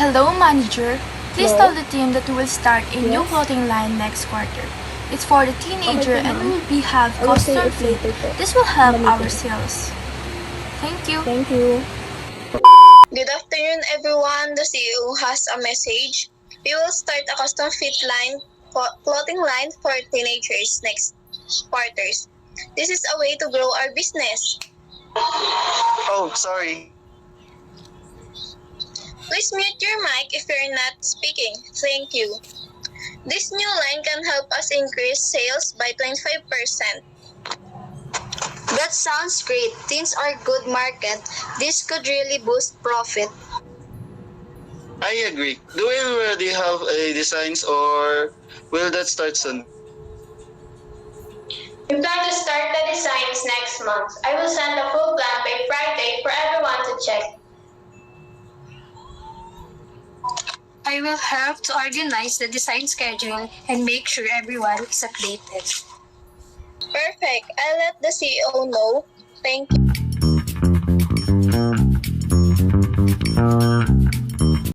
Hello, manager. Please Hello? tell the team that we will start a new Yes? clothing line next quarter. It's for the teenager Okay, and ma'am. we have I will say custom it fit. later po. This will help In the our meeting. sales. Thank you. Thank you. Good afternoon, everyone. The CEO has a message. We will start a custom fit clothing line for teenagers next quarters. This is a way to grow our business. Oh, sorry. Please mute your mic if you're not speaking. Thank you. This new line can help us increase sales by 25%. That sounds great. Teens are good market. This could really boost profit. I agree. Do we already have a designs or will that start soon? We plan to start the designs next month. I will send a full plan by Friday for everyone to check. I will help to organize the design schedule and make sure everyone is updated. Perfect. I'll let the CEO know. Thank you.